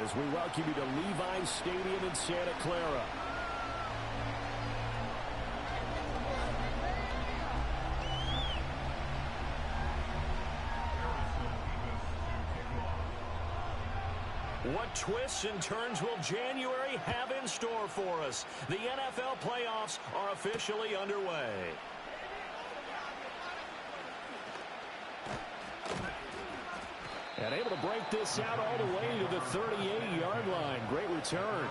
as we welcome you to Levi's Stadium in Santa Clara. What twists and turns will January have in store for us? The NFL playoffs are officially underway. And able to break this out all the way to the 38-yard line. Great return.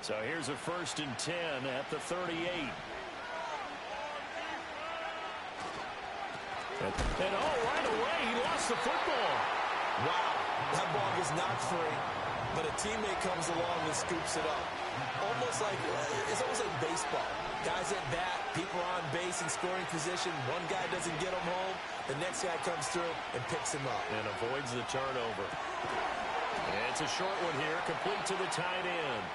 So here's a 1st and 10 at the 38. And right away, he lost the football. Wow, that ball was not free, but a teammate comes along and scoops it up. It's almost like baseball. Guys at bat, people are on base in scoring position. One guy doesn't get him home. The next guy comes through and picks him up. And avoids the turnover. And it's a short one here, complete to the tight end.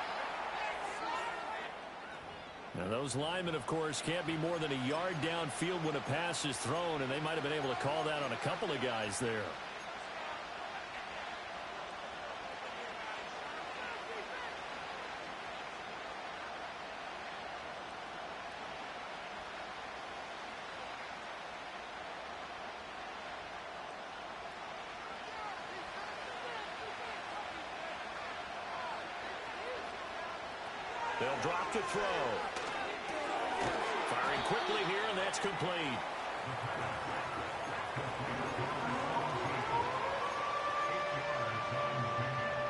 Now, those linemen, of course, can't be more than a yard downfield when a pass is thrown, and they might have been able to call that on a couple of guys there. They'll drop to throw. Firing quickly here, and that's complete.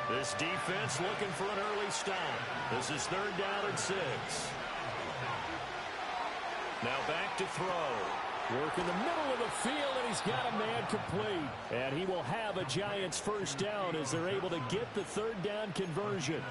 This defense looking for an early stop. This is 3rd down and 6. Now back to throw. Work in the middle of the field, and he's got a man complete. And he will have a Giants 1st down as they're able to get the 3rd down conversion.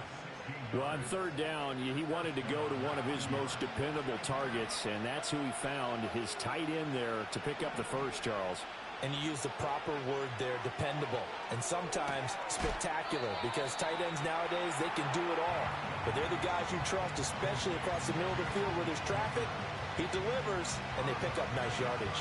Well, on 3rd down, he wanted to go to one of his most dependable targets, and that's who he found, his tight end there, to pick up the first, Charles. And you use the proper word there, dependable, and sometimes spectacular, because tight ends nowadays, they can do it all. But they're the guys you trust, especially across the middle of the field where there's traffic. He delivers, and they pick up nice yardage.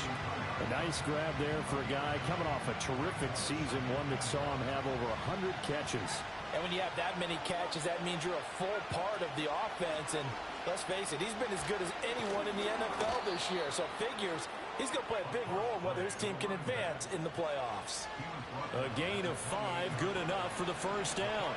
A nice grab there for a guy coming off a terrific season, one that saw him have over 100 catches. And when you have that many catches, that means you're a full part of the offense. And let's face it, he's been as good as anyone in the NFL this year. So figures he's going to play a big role in whether his team can advance in the playoffs. A gain of 5, good enough for the 1st down.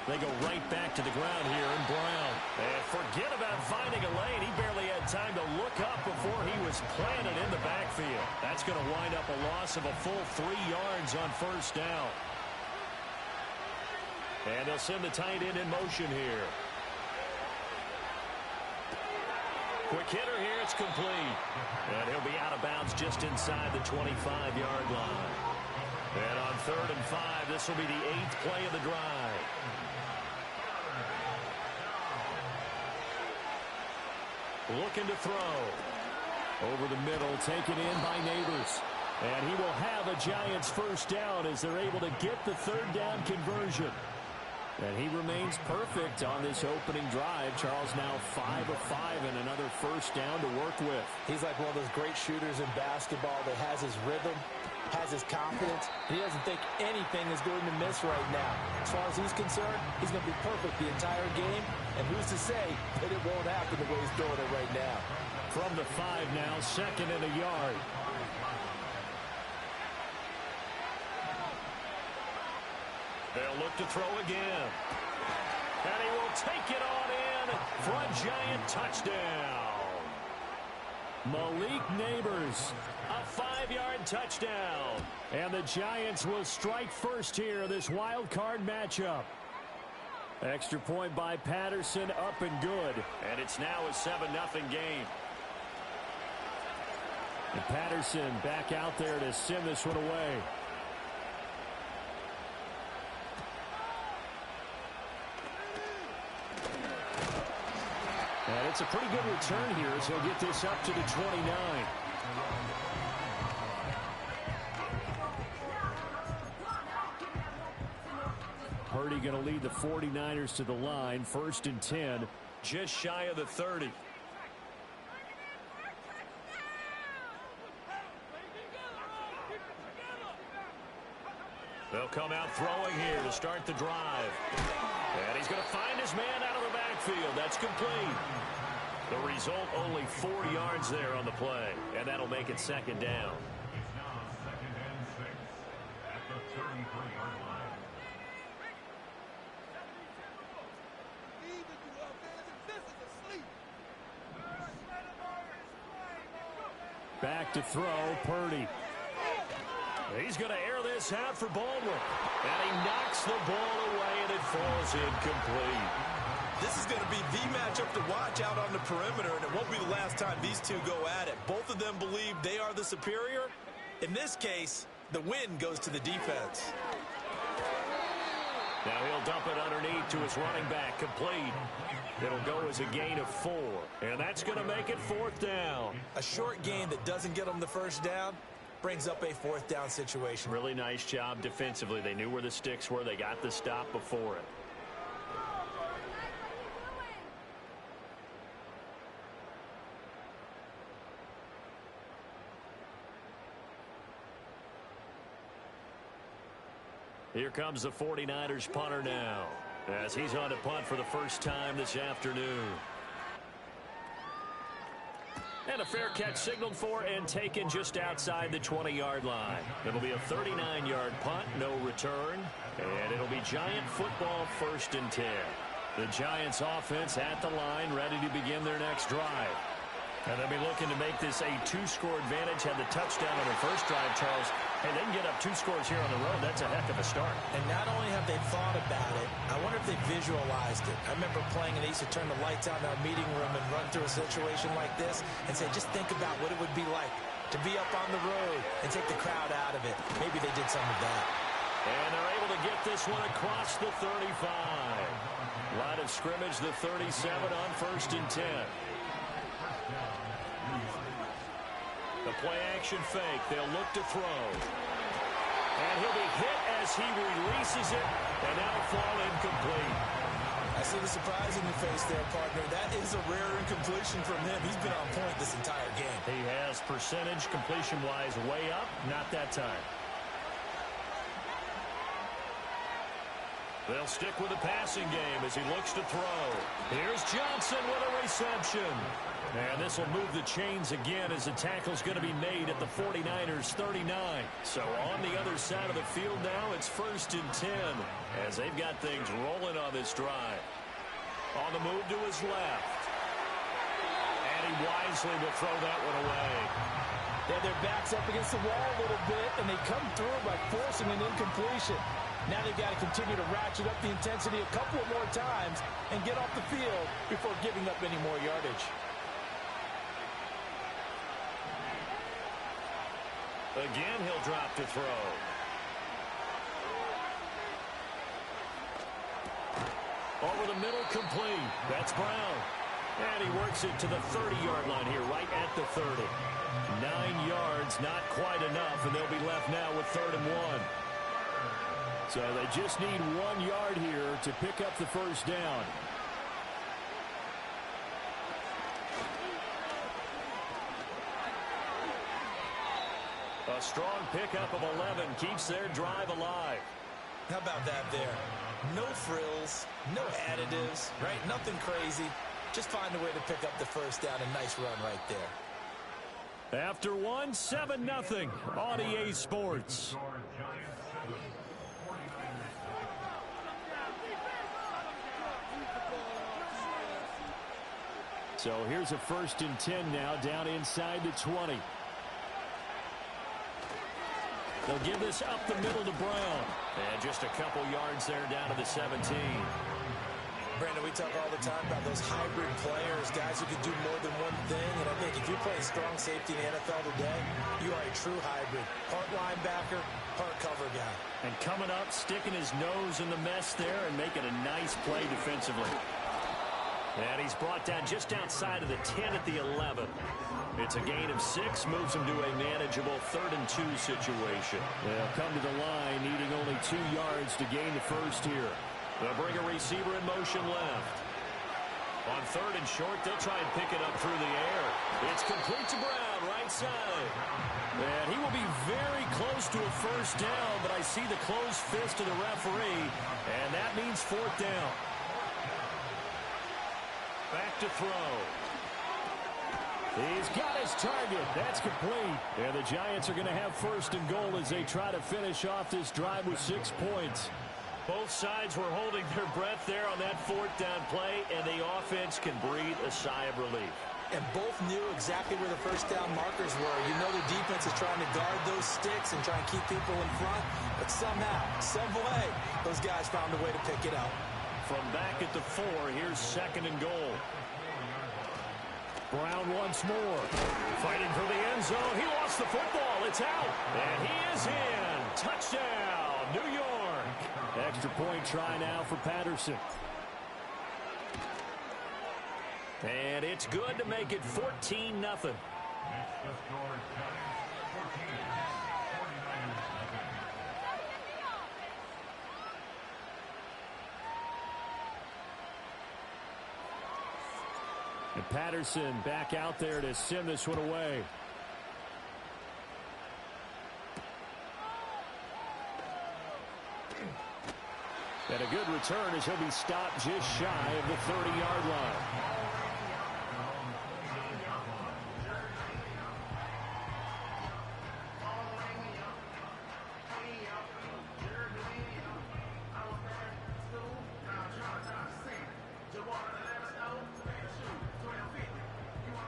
They go right back to the ground here, and Brown. And forget about finding a lane. He barely had time to look up before he was planted in the backfield. That's going to wind up a loss of a full 3 yards on 1st down. And they'll send the tight end in motion here. Quick hitter here, it's complete. And he'll be out of bounds just inside the 25-yard line. And on 3rd and 5, this will be the 8th play of the drive. Looking to throw. Over the middle, taken in by Neighbors. And he will have a Giants 1st down as they're able to get the 3rd down conversion. And he remains perfect on this opening drive. Charles now 5 of 5 and another 1st down to work with. He's like one of those great shooters in basketball that has his rhythm, has his confidence. He doesn't think anything is going to miss right now. As far as he's concerned, he's going to be perfect the entire game. And who's to say that it won't happen the way he's throwing it right now. From the 5 now, 2nd and a yard. They'll look to throw again. And he will take it on in for a Giant touchdown. Malik Neighbors, a 5-yard touchdown. And the Giants will strike first here, this wild card matchup. Extra point by Patterson, up and good. And it's now a 7-0 game. And Patterson back out there to send this one away. And it's a pretty good return here as he'll get this up to the 29. Purdy going to lead the 49ers to the line, 1st and 10. Just shy of the 30. They'll come out throwing here to start the drive. And he's going to find his man out of the backfield. That's complete. The result, only 4 yards there on the play. And that'll make it 2nd down. Back to throw, Purdy. He's going to air this out for Baldwin. And he knocks the ball away, and it falls incomplete. This is going to be the matchup to watch out on the perimeter, and it won't be the last time these two go at it. Both of them believe they are the superior. In this case, the win goes to the defense. Now he'll dump it underneath to his running back, complete. It'll go as a gain of 4, and that's going to make it 4th down. A short gain that doesn't get them the first down brings up a 4th down situation. Really nice job defensively. They knew where the sticks were. They got the stop before it. Here comes the 49ers punter now, as he's on to punt for the first time this afternoon. And a fair catch signaled for and taken just outside the 20-yard line. It'll be a 39-yard punt, no return, and it'll be Giant football, 1st and 10. The Giants offense at the line, ready to begin their next drive. And they'll be looking to make this a 2-score advantage. Had the touchdown on their first drive, Charles. Hey, they can get up 2 scores here on the road. That's a heck of a start. And not only have they thought about it, I wonder if they visualized it. I remember playing and they used to turn the lights out in our meeting room and run through a situation like this and say, just think about what it would be like to be up on the road and take the crowd out of it. Maybe they did some of that. And they're able to get this one across the 35. Line of scrimmage, the 37 on 1st and 10. The play-action fake. They'll look to throw. And he'll be hit as he releases it, and that'll fall incomplete. I see the surprise in your face there, partner. That is a rare incompletion from him. He's been on point this entire game. He has percentage completion-wise way up. Not that time. They'll stick with the passing game as he looks to throw. Here's Johnson with a reception. And this will move the chains again as the tackle's going to be made at the 49ers 39. So on the other side of the field now, it's 1st and 10 as they've got things rolling on this drive. On the move to his left. And he wisely will throw that one away. They have their backs up against the wall a little bit, and they come through by forcing an incompletion. Now they've got to continue to ratchet up the intensity a couple of more times and get off the field before giving up any more yardage. Again, he'll drop to throw. Over the middle, complete. That's Brown. And he works it to the 30-yard line here, right at the 30. 9 yards, not quite enough, and they'll be left now with 3rd and 1. So they just need 1 yard here to pick up the first down. A strong pickup of 11 keeps their drive alive. How about that there? No frills, no additives, right? Nothing crazy. Just find a way to pick up the first down. A nice run right there. After one, 7-0 on EA Sports. So here's a 1st and 10 now down inside the 20. They'll give this up the middle to Brown. And just a couple yards there down to the 17. Brandon, we talk all the time about those hybrid players, guys who can do more than one thing. And I think if you're playing strong safety in the NFL today, you are a true hybrid. Part linebacker, part cover guy. And coming up, sticking his nose in the mess there and making a nice play defensively. And he's brought down just outside of the 10 at the 11. It's a gain of 6, moves him to a manageable 3rd and 2 situation. They'll come to the line, needing only 2 yards to gain the first here. They'll bring a receiver in motion left. On 3rd and short, they'll try and pick it up through the air. It's complete to Brown, right side. And he will be very close to a first down, but I see the closed fist of the referee, and that means 4th down. Back to throw. He's got his target. That's complete. And the Giants are going to have 1st and goal as they try to finish off this drive with 6 points. Both sides were holding their breath there on that 4th down play, and the offense can breathe a sigh of relief. And both knew exactly where the first down markers were. You know the defense is trying to guard those sticks and try and keep people in front. But somehow, some way, those guys found a way to pick it up. From back at the 4, here's 2nd and goal. Brown once more. Fighting for the end zone. He lost the football. It's out. And he is in. Touchdown, New York. Extra point try now for Patterson. And it's good to make it 14-0. And Patterson back out there to send this one away. And a good return as he'll be stopped just shy of the 30-yard line.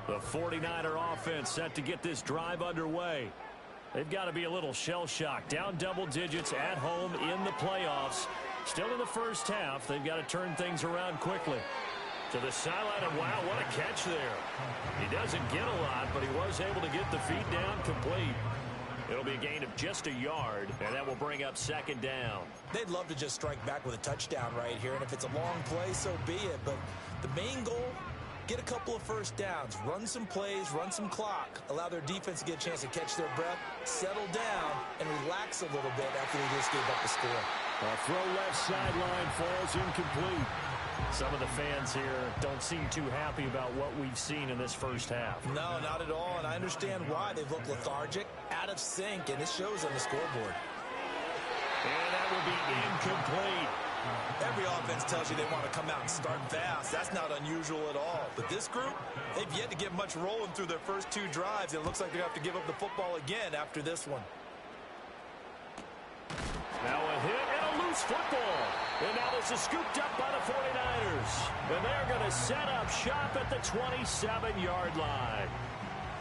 The 49er offense set to get this drive underway. They've got to be a little shell-shocked. Down double digits at home in the playoffs. Still in the first half. They've got to turn things around quickly. To the sideline, and wow, what a catch there. He doesn't get a lot, but he was able to get the feet down complete. It'll be a gain of just a yard, and that will bring up 2nd down. They'd love to just strike back with a touchdown right here, and if it's a long play, so be it. But the main goal, get a couple of first downs, run some plays, run some clock, allow their defense to get a chance to catch their breath, settle down, and relax a little bit after they just gave up the score. A throw left sideline falls incomplete. Some of the fans here don't seem too happy about what we've seen in this first half. No, not at all, and I understand why. They've looked lethargic, out of sync, and it shows on the scoreboard. And that will be incomplete. Every offense tells you they want to come out and start fast. That's not unusual at all. But this group, they've yet to get much rolling through their first 2 drives. It looks like they're going to have to give up the football again after this one. Now a hit and a loose football. And now this is scooped up by the 49ers. And they're going to set up shop at the 27-yard line.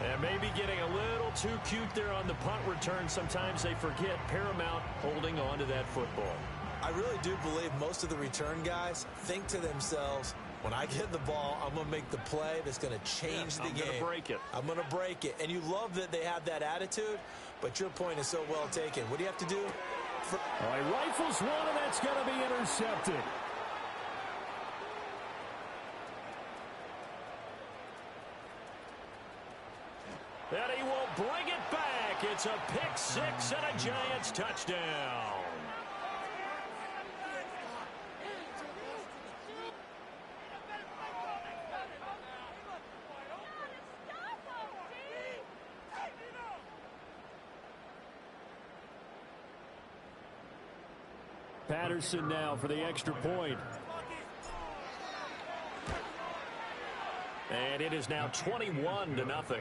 And maybe getting a little too cute there on the punt return. Sometimes they forget Paramount holding on to that football. I really do believe most of the return guys think to themselves, when I get the ball, I'm going to make the play that's going to change the game. I'm going to break it. I'm going to break it. And you love that they have that attitude, but your point is so well taken. What do you have to do? All right, rifles one, and that's going to be intercepted. And he will bring it back. It's a pick 6 and a Giants touchdown. Patterson now for the extra point. And it is now 21-0.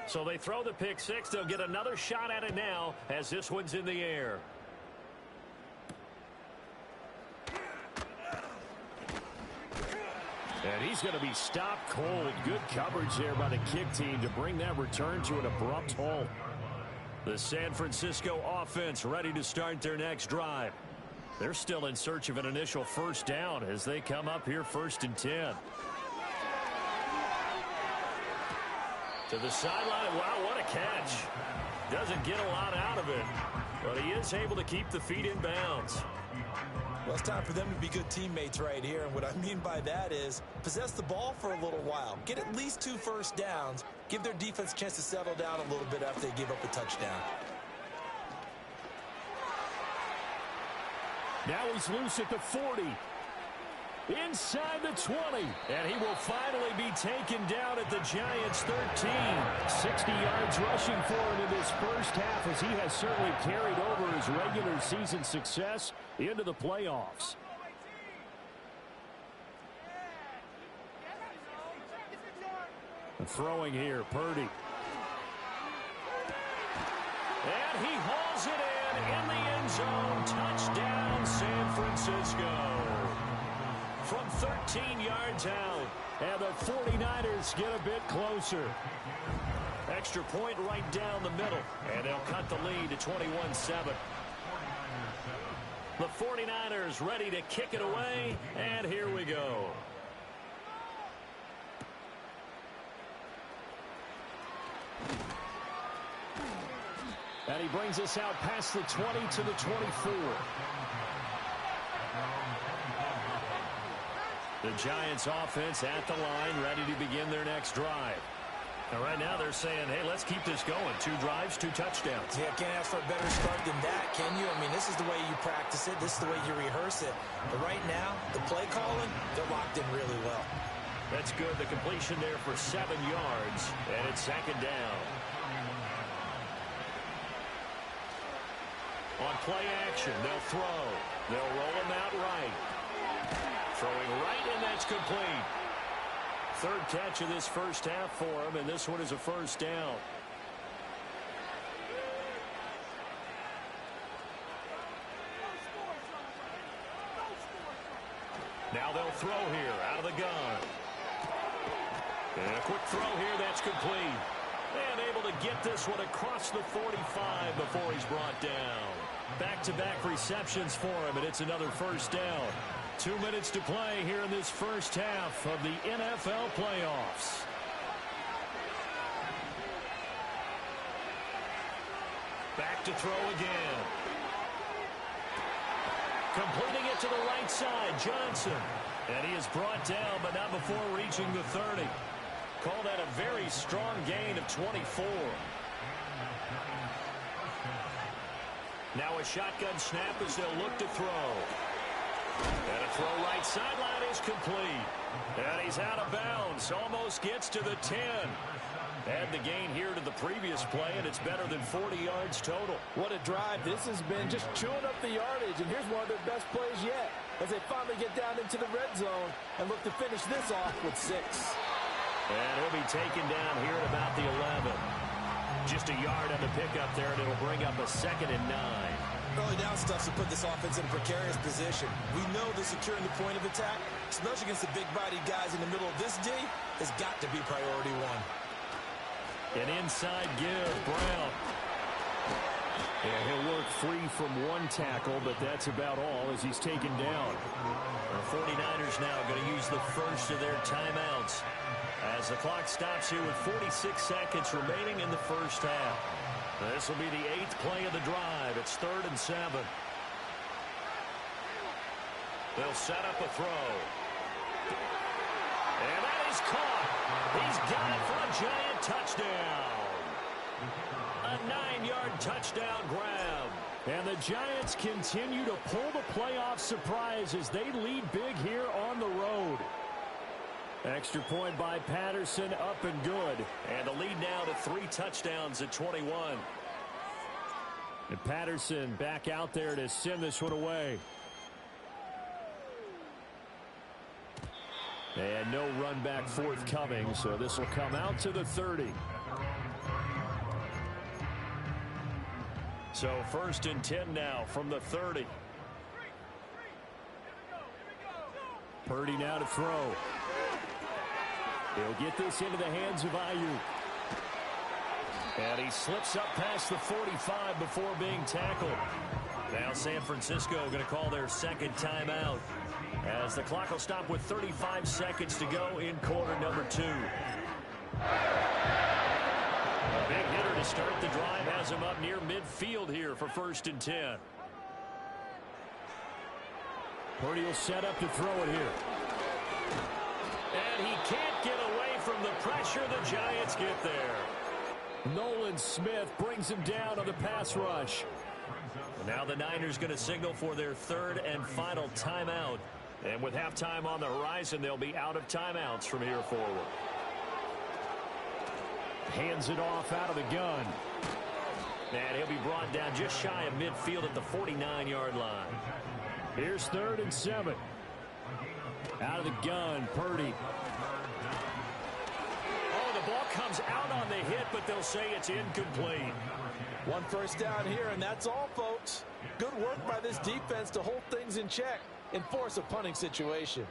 So they throw the pick 6. They'll get another shot at it now as this one's in the air. And he's going to be stopped cold. Good coverage there by the kick team to bring that return to an abrupt halt. The San Francisco offense ready to start their next drive. They're still in search of an initial first down as they come up here 1st and 10. To the sideline. Wow, what a catch. Doesn't get a lot out of it, but he is able to keep the feet in bounds. Well, it's time for them to be good teammates right here, and what I mean by that is possess the ball for a little while. Get at least 2 first downs. Give their defense a chance to settle down a little bit after they give up a touchdown. Now he's loose at the 40. Inside the 20. And he will finally be taken down at the Giants' 13. 60 yards rushing for him in this first half, as he has certainly carried over his regular season success into the playoffs. Throwing here, Purdy. And he hauls it in the end zone. Touchdown, San Francisco. From 13 yards out. And the 49ers get a bit closer. Extra point right down the middle. And they'll cut the lead to 21-7. The 49ers ready to kick it away. And here we go. And he brings us out past the 20 to the 24. The Giants offense at the line, ready to begin their next drive. And right now they're saying, hey, let's keep this going. 2 drives, 2 touchdowns. Yeah, can't ask for a better start than that, can you? I mean, this is the way you practice it. This is the way you rehearse it. But right now, the play calling, they're locked in really well. That's good. The completion there for 7 yards, and it's 2nd down. On play action, they'll throw. They'll roll him out right. Throwing right, and that's complete. 3rd catch of this first half for him, and this one is a first down. Now they'll throw here out of the gun. And a quick throw here, that's complete. And able to get this one across the 45 before he's brought down. Back-to-back receptions for him, and it's another first down. 2 minutes to play here in this first half of the NFL playoffs. Back to throw again. Completing it to the right side, Johnson. And he is brought down, but not before reaching the 30. Call that a very strong gain of 24. Now a shotgun snap as they'll look to throw. And a throw right sideline is complete. And he's out of bounds. Almost gets to the 10. Add the gain here to the previous play, and it's better than 40 yards total. What a drive this has been, just chewing up the yardage. And here's one of their best plays yet, as they finally get down into the red zone and look to finish this off with 6. And he'll be taken down here at about the 11. Just a yard on the pickup there, and it'll bring up a 2nd and 9. Early down stuff to put this offense in a precarious position. We know that securing the point of attack, especially against the big-bodied guys in the middle of this D, has got to be priority 1. An inside give, Brown. And he'll work free from 1 tackle, but that's about all as he's taken down. The 49ers now going to use the first of their timeouts as the clock stops here with 46 seconds remaining in the first half. This will be the 8th play of the drive. It's 3rd and 7. They'll set up a throw. And that is caught. He's got it for a Giant touchdown. A 9-yard touchdown grab. And the Giants continue to pull the playoff surprise as they lead big here on the road. Extra point by Patterson, up and good. And the lead now to 3 touchdowns at 21. And Patterson back out there to send this one away. And no run back forthcoming, so this will come out to the 30. So 1st and 10 now from the 30. Purdy now to throw. He'll get this into the hands of Ayuk. And he slips up past the 45 before being tackled. Now San Francisco going to call their second timeout as the clock will stop with 35 seconds to go in quarter number 2. A big hitter to start the drive has him up near midfield here for 1st and 10. Purdy will set up to throw it here. And he can't get away from the pressure. The Giants get there. Nolan Smith brings him down on the pass rush. Now the Niners going to signal for their 3rd and final timeout. And with halftime on the horizon, they'll be out of timeouts from here forward. Hands it off out of the gun. And he'll be brought down just shy of midfield at the 49-yard line. Here's 3rd and 7. Out of the gun, Purdy. Oh, the ball comes out on the hit, but they'll say it's incomplete. 1 first down here, and that's all, folks. Good work by this defense to hold things in check and force a punting situation.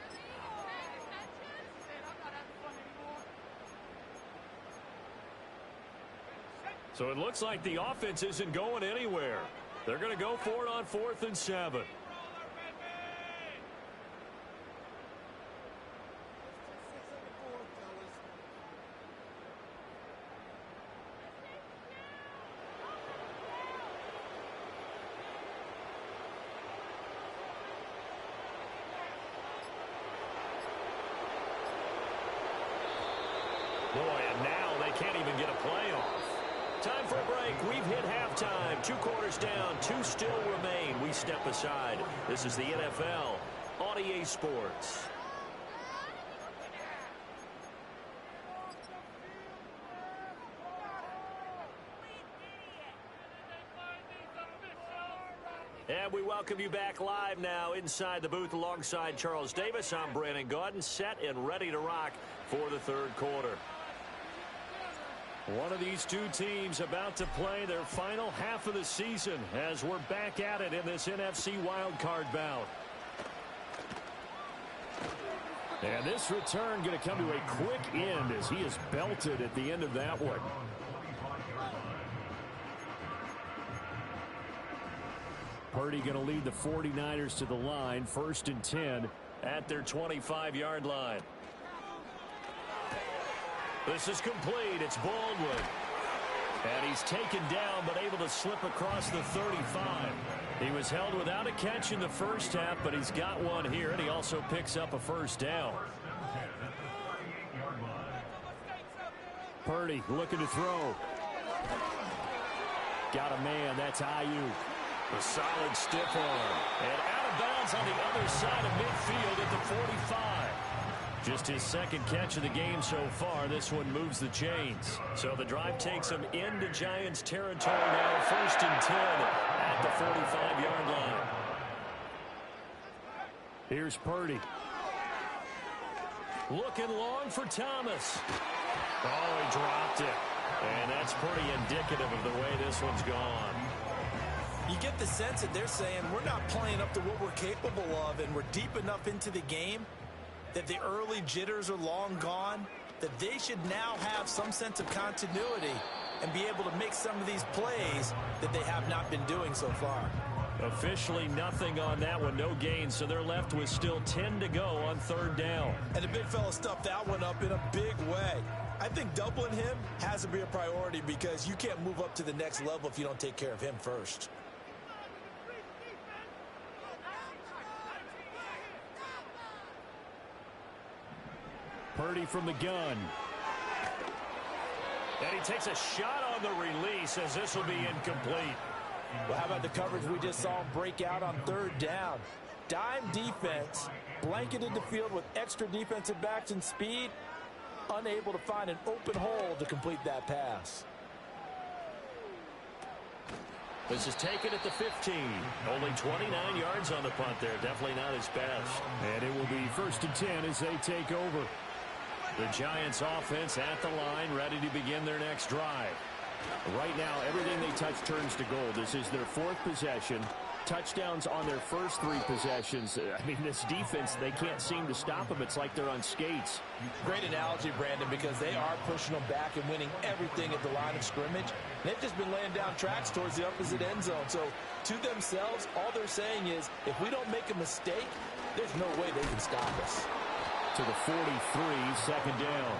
So it looks like the offense isn't going anywhere. They're going to go for it on 4th and 7. Boy, and now they can't even get a play off. Time for a break. We've hit halftime. 2 quarters down. 2 still remain. We step aside. This is the NFL on EA Sports. And we welcome you back live now inside the booth alongside Charles Davis. I'm Brandon Gaudin, set and ready to rock for the 3rd quarter. One of these 2 teams about to play their final half of the season as we're back at it in this NFC wildcard bout. And this return going to come to a quick end as he is belted at the end of that one. Purdy going to lead the 49ers to the line, 1st and 10 at their 25-yard line. This is complete. It's Baldwin. And he's taken down but able to slip across the 35. He was held without a catch in the first half, but he's got one here, and he also picks up a 1st down. Purdy looking to throw. Got a man. That's Ayuk. A solid stiff arm. And out of bounds on the other side of midfield at the 45. Just his 2nd catch of the game so far. This one moves the chains. So the drive takes him into Giants territory now. 1st and 10 at the 45-yard line. Here's Purdy. Looking long for Thomas. Oh, he dropped it. And that's pretty indicative of the way this one's gone. You get the sense that they're saying we're not playing up to what we're capable of, and we're deep enough into the game that the early jitters are long gone, that they should now have some sense of continuity and be able to make some of these plays that they have not been doing so far. Officially nothing on that one, no gain, so they're left with still 10 to go on 3rd down. And the big fella stuffed that one up in a big way. I think doubling him has to be a priority because you can't move up to the next level if you don't take care of him first. Purdy from the gun. And he takes a shot on the release as this will be incomplete. Well, how about the coverage we just saw him break out on 3rd down? Dime defense, blanketed the field with extra defensive backs and speed, unable to find an open hole to complete that pass. This is taken at the 15. Only 29 yards on the punt there. Definitely not his best. And it will be 1st and 10 as they take over. The Giants offense at the line, ready to begin their next drive. Right now, everything they touch turns to gold. This is their 4th possession. touchdowns on their first 3 possessions. I mean, this defense, they can't seem to stop them. It's like they're on skates. Great analogy, Brandon, because they are pushing them back and winning everything at the line of scrimmage. They've just been laying down tracks towards the opposite end zone. So to themselves, all they're saying is, if we don't make a mistake, there's no way they can stop us. To the 43, second down.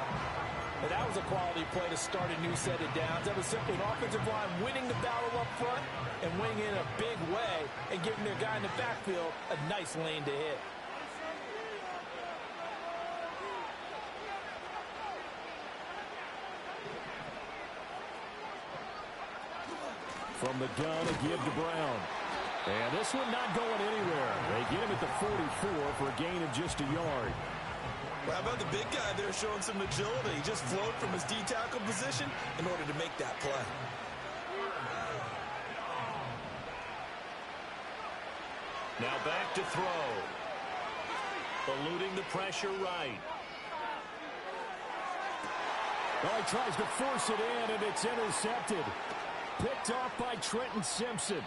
And that was a quality play to start a new set of downs. That was simply an offensive line winning the battle up front and winning in a big way and giving their guy in the backfield a nice lane to hit. From the gun, a give to Brown. And this one not going anywhere. They get him at the 44 for a gain of just a yard. Well, how about the big guy there showing some agility? He just flowed from his D-tackle position in order to make that play. Now back to throw. Eluding the pressure right. Well, he tries to force it in, and it's intercepted. Picked off by Trenton Simpson.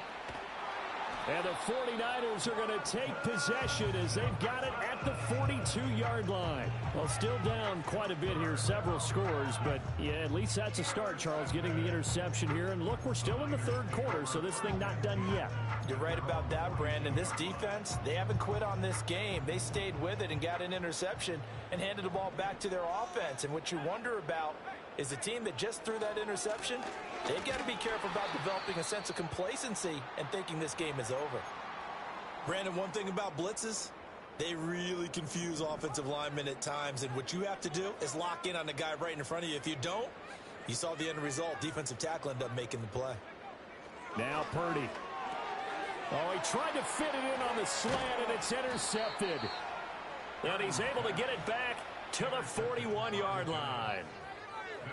And the 49ers are going to take possession as they've got it at the 42-yard line. Well, still down quite a bit here, several scores, but yeah, at least that's a start, Charles, getting the interception here. And look, we're still in the third quarter, so this thing not done yet. You're right about that, Brandon. This defense, they haven't quit on this game. They stayed with it and got an interception and handed the ball back to their offense. And what you wonder about is the team that just threw that interception, they've got to be careful about developing a sense of complacency and thinking this game is over. Brandon, one thing about blitzes, they really confuse offensive linemen at times, and what you have to do is lock in on the guy right in front of you. If you don't, you saw the end result. Defensive tackle ended up making the play. Now Purdy. Oh, he tried to fit it in on the slant, and it's intercepted. And he's able to get it back to the 41-yard line.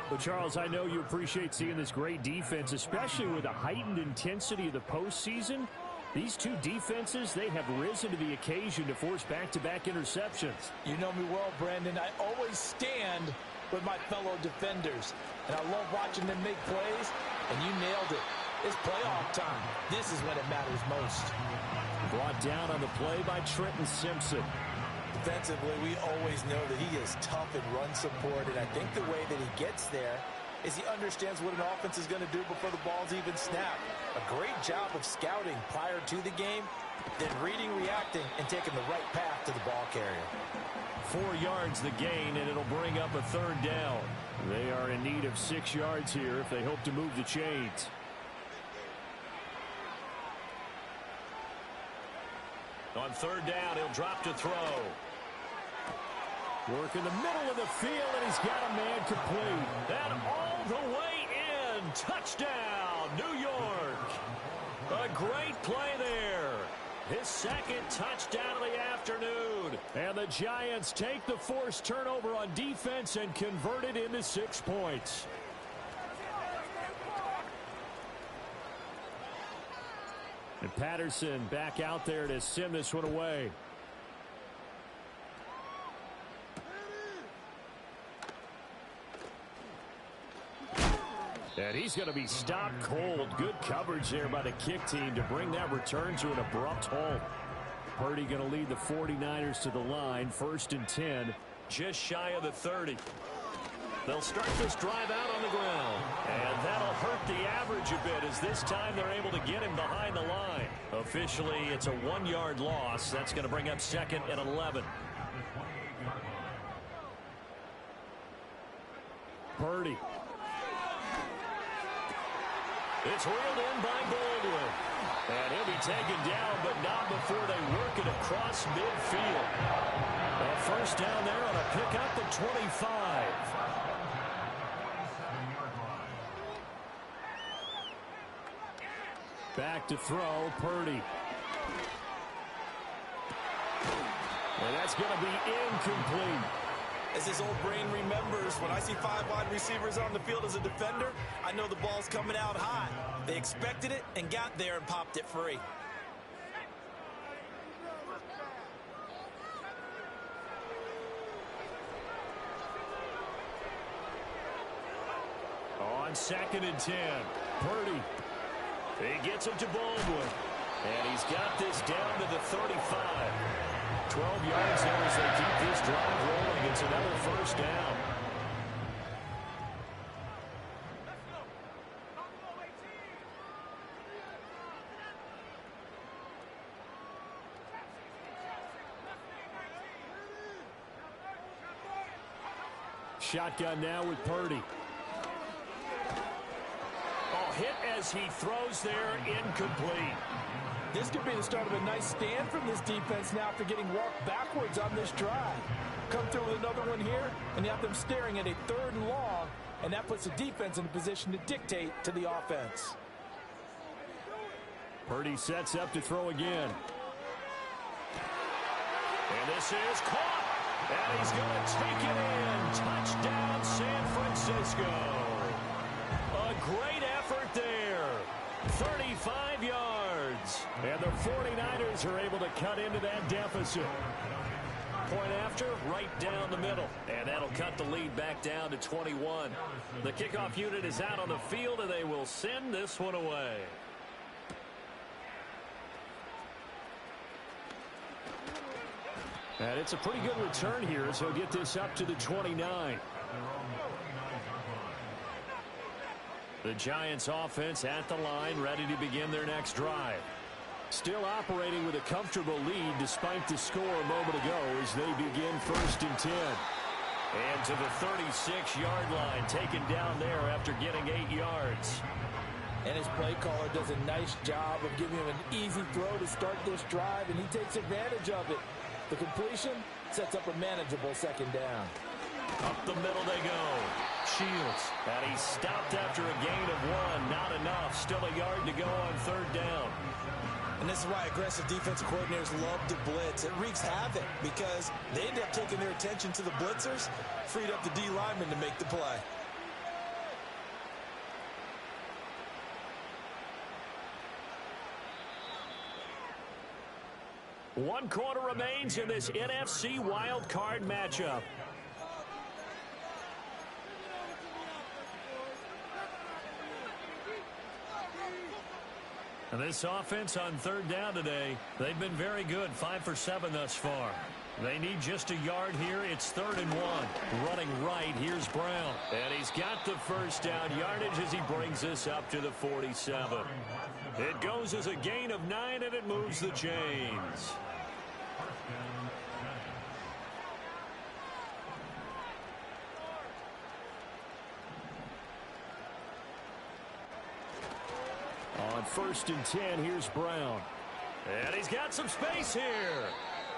Well, Charles, I know you appreciate seeing this great defense, especially with the heightened intensity of the postseason. These two defenses, they have risen to the occasion to force back-to-back interceptions. You know me well, Brandon. I always stand with my fellow defenders, and I love watching them make plays, and you nailed it. It's playoff time. This is when it matters most. Brought down on the play by Trenton Simpson. Defensively, we always know that he is tough in run support, and I think the way that he gets there is he understands what an offense is going to do before the ball's even snapped. A great job of scouting prior to the game, then reading, reacting, and taking the right path to the ball carrier. 4 yards the gain, and it'll bring up a third down. They are in need of 6 yards here if they hope to move the chains. On third down, he'll drop to throw. Work in the middle of the field, and he's got a man complete. And all the way in. Touchdown, New York. A great play there. His second touchdown of the afternoon. And the Giants take the forced turnover on defense and convert it into 6 points. And Patterson back out there to send this one away. And he's going to be stopped cold. Good coverage there by the kick team to bring that return to an abrupt halt. Purdy going to lead the 49ers to the line. 1st and 10. Just shy of the 30. They'll start this drive out on the ground. And that'll hurt the average a bit as this time they're able to get him behind the line. Officially, it's a 1-yard loss. That's going to bring up 2nd and 11. Purdy. It's reeled in by Baldwin. And he'll be taken down, but not before they work it across midfield. A first down there on a pickup at 25. Back to throw, Purdy. And that's going to be incomplete. As his old brain remembers, when I see 5 wide receivers on the field as a defender, I know the ball's coming out hot. They expected it and got there and popped it free. On 2nd and 10, Purdy. He gets it to Baldwin. And he's got this down to the 35. 12 yards there as they keep this drive rolling. It's another first down. Shotgun now with Purdy. Oh, hit as he throws there, incomplete. This could be the start of a nice stand from this defense now after getting walked backwards on this drive. Come through with another one here, and you have them staring at a 3rd and long, and that puts the defense in a position to dictate to the offense. Purdy sets up to throw again. And this is caught. And he's going to take it in. Touchdown, San Francisco. A great effort there. 35 yards. And the 49ers are able to cut into that deficit. Point after, right down the middle. And that'll cut the lead back down to 21. The kickoff unit is out on the field, and they will send this one away. And it's a pretty good return here, so he'll get this up to the 29. The Giants offense at the line, ready to begin their next drive. Still operating with a comfortable lead despite the score a moment ago as they begin 1st and 10. And to the 36-yard line, taken down there after getting 8 yards. And his play caller does a nice job of giving him an easy throw to start this drive, and he takes advantage of it. The completion sets up a manageable 2nd down. Up the middle they go. Shields. And he stopped after a gain of 1. Not enough. Still a yard to go on 3rd down. And this is why aggressive defensive coordinators love to blitz. It wreaks havoc because they end up taking their attention to the blitzers, freed up the D lineman to make the play. One quarter remains in this NFC wild card matchup. And this offense on 3rd down today, they've been very good, 5 for 7 thus far. They need just a yard here. It's 3rd and 1. Running right, here's Brown. And he's got the first down yardage as he brings this up to the 47. It goes as a gain of 9, and it moves the chains. On 1st and 10, here's Brown. And he's got some space here.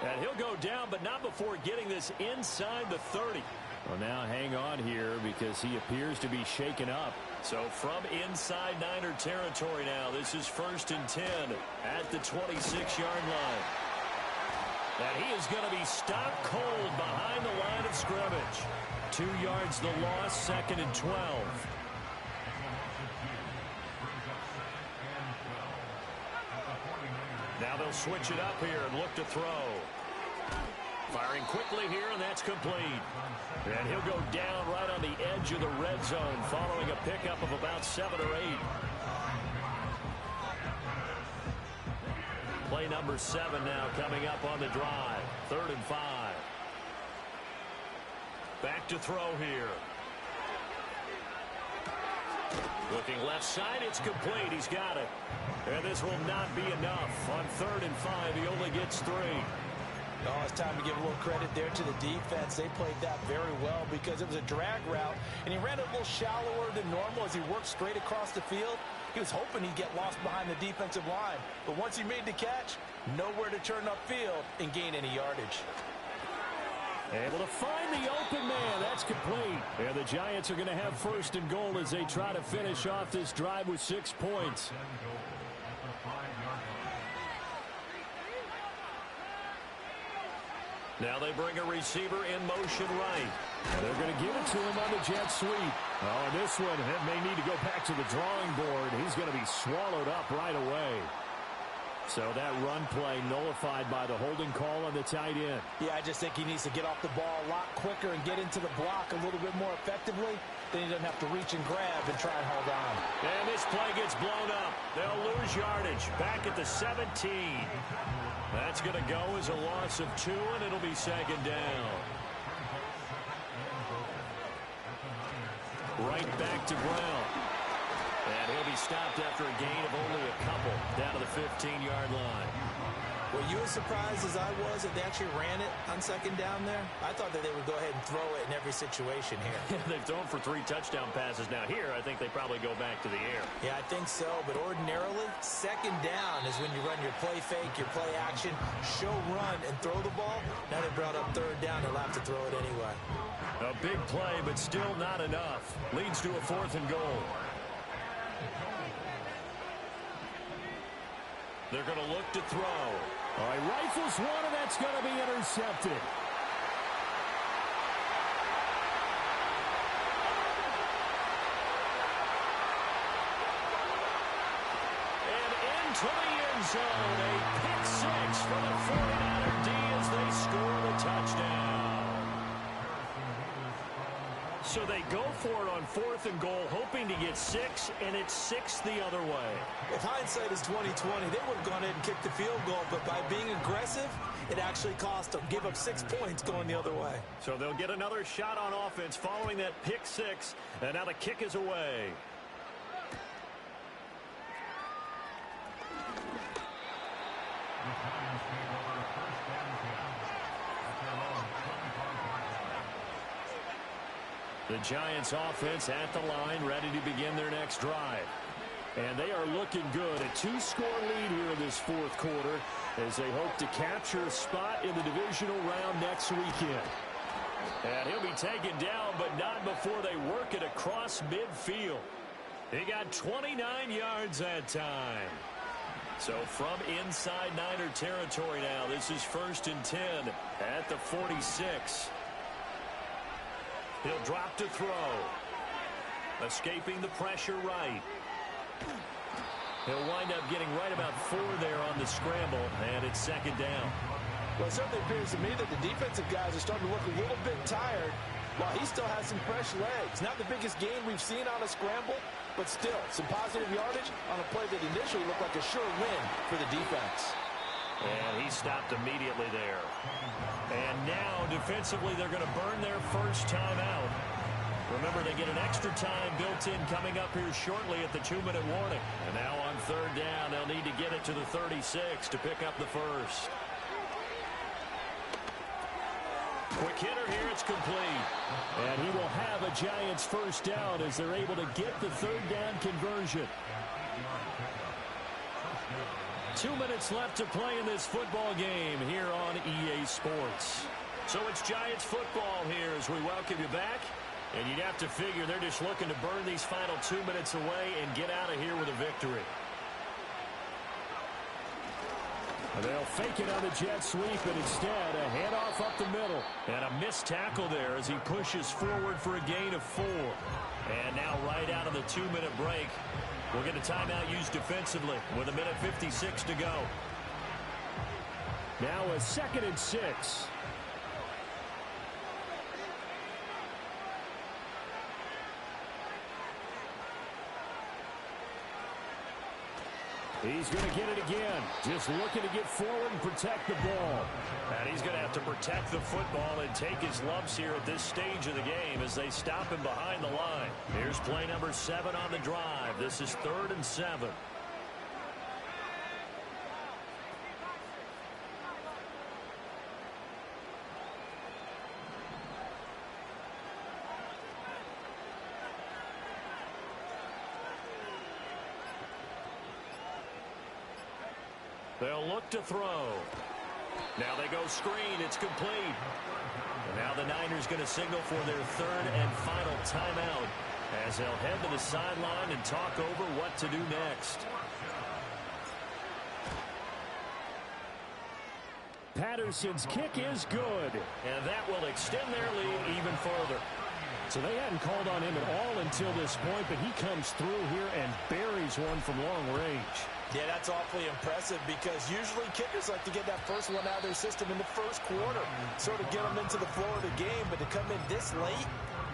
And he'll go down, but not before getting this inside the 30. Well, now hang on here because he appears to be shaken up. So from inside Niner territory now, this is 1st and 10 at the 26-yard line. And he is going to be stopped cold behind the line of scrimmage. 2 yards the loss, 2nd and 12. Now they'll switch it up here and look to throw. Firing quickly here, and that's complete. And he'll go down right on the edge of the red zone following a pickup of about 7 or 8. Play number 7 now coming up on the drive. 3rd and 5. Back to throw here. Looking left side, it's complete. He's got it. And this will not be enough. On 3rd and 5, he only gets 3. Oh, it's time to give a little credit there to the defense. They played that very well because it was a drag route, and he ran it a little shallower than normal as he worked straight across the field. He was hoping he'd get lost behind the defensive line. But once he made the catch, nowhere to turn upfield and gain any yardage. Able to find the open man. That's complete. And the Giants are going to have 1st and goal as they try to finish off this drive with 6 points. Now they bring a receiver in motion right. And they're going to give it to him on the jet sweep. Oh, and this one may need to go back to the drawing board. He's going to be swallowed up right away. So that run play nullified by the holding call on the tight end. Yeah, I just think he needs to get off the ball a lot quicker and get into the block a little bit more effectively. Then he doesn't have to reach and grab and try and hold on. And this play gets blown up. They'll lose yardage back at the 17. That's going to go as a loss of 2, and it'll be second down. Right back to Brown. And he'll be stopped after a gain of only a couple down to the 15-yard line. Were you as surprised as I was that they actually ran it on second down there? I thought that they would go ahead and throw it in every situation here. They've thrown for 3 touchdown passes. Now here, I think they probably go back to the air. Yeah, I think so. But ordinarily, second down is when you run your play fake, your play action, show run, and throw the ball. Now they brought up third down. They'll have to throw it anyway. A big play, but still not enough. Leads to a 4th and goal. They're going to look to throw. All right, rifles one, and that's going to be intercepted. And into the end zone, a pick 6 for the 49er D as they score the touchdown. So they go for it on 4th and goal, hoping to get 6, and it's 6 the other way. If hindsight is 20/20, they would have gone ahead and kicked the field goal, but by being aggressive, it actually cost them. Give up 6 points going the other way. So they'll get another shot on offense following that pick 6, and now the kick is away. The Giants offense at the line, ready to begin their next drive. And they are looking good. A 2-score lead here in this 4th quarter as they hope to capture a spot in the divisional round next weekend. And he'll be taken down, but not before they work it across midfield. He got 29 yards that time. So from inside Niner territory now, this is 1st and 10 at the 46. He'll drop to throw. Escaping the pressure right. He'll wind up getting right about 4 there on the scramble, and it's second down. Well, it certainly appears to me that the defensive guys are starting to look a little bit tired while he still has some fresh legs. Not the biggest gain we've seen on a scramble, but still some positive yardage on a play that initially looked like a sure win for the defense. And he stopped immediately there. And now, defensively, they're going to burn their first timeout. Remember, they get an extra time built in coming up here shortly at the 2-minute warning. And now on 3rd down, they'll need to get it to the 36 to pick up the first. Quick hitter here, it's complete. And he will have a Giants first down as they're able to get the 3rd down conversion. 2 minutes left to play in this football game here on EA Sports. So it's Giants football here as we welcome you back. And you'd have to figure they're just looking to burn these final 2 minutes away and get out of here with a victory. They'll fake it on the jet sweep, and instead a handoff up the middle. And a missed tackle there as he pushes forward for a gain of 4. And now right out of the 2-minute break, we'll get a timeout used defensively with 1:56 to go. Now a 2nd and 6. He's going to get it again. Just looking to get forward and protect the ball. And he's going to have to protect the football and take his lumps here at this stage of the game as they stop him behind the line. Here's play number 7 on the drive. This is 3rd and 7. They'll look to throw. Now they go screen. It's complete. And now the Niners going to signal for their 3rd and final timeout as they'll head to the sideline and talk over what to do next. Patterson's kick is good. And that will extend their lead even further. So they hadn't called on him at all until this point, but he comes through here and buries one from long range. Yeah, that's awfully impressive because usually kickers like to get that first one out of their system in the first quarter, sort of get them into the flow of the game, but to come in this late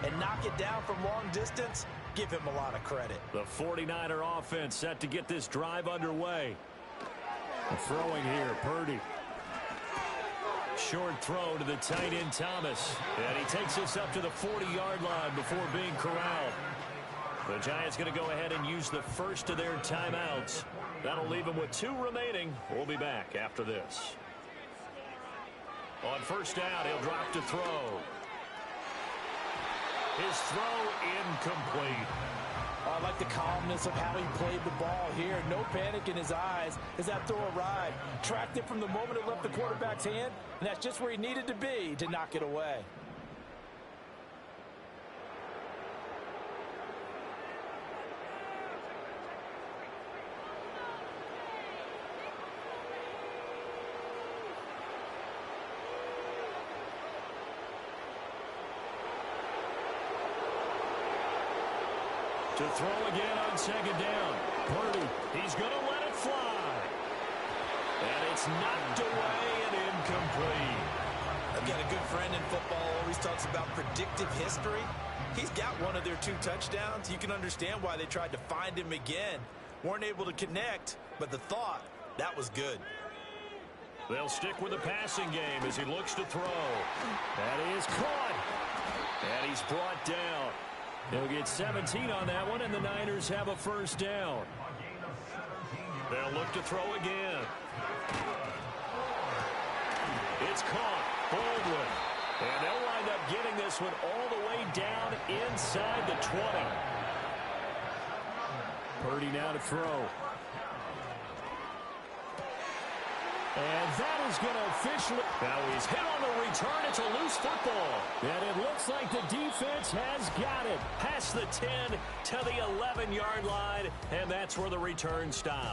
and knock it down from long distance, give him a lot of credit. The 49er offense set to get this drive underway. Throwing here, Purdy. Short throw to the tight end, Thomas. And he takes this up to the 40-yard line before being corralled. The Giants going to go ahead and use the first of their timeouts. That'll leave them with 2 remaining. We'll be back after this. On first down, he'll drop to throw. His throw incomplete. I like the calmness of how he played the ball here. No panic in his eyes as that throw arrived. Tracked it from the moment it left the quarterback's hand, and that's just where he needed to be to knock it away. To throw again on second down. Purdy, he's going to let it fly. And it's knocked away and incomplete. I've got a good friend in football, always talks about predictive history. He's got one of their 2 touchdowns. You can understand why they tried to find him again. Weren't able to connect, but the thought, that was good. They'll stick with the passing game as he looks to throw. That is caught. And he's brought down. He'll get 17 on that one, and the Niners have a first down. They'll look to throw again. It's caught. Baldwin. And they'll wind up getting this one all the way down inside the 20. Purdy now to throw. And that is going to officially... Now he's hit on the return. It's a loose football. And it looks like the defense has got it. Past the 10 to the 11-yard line. And that's where the return stops.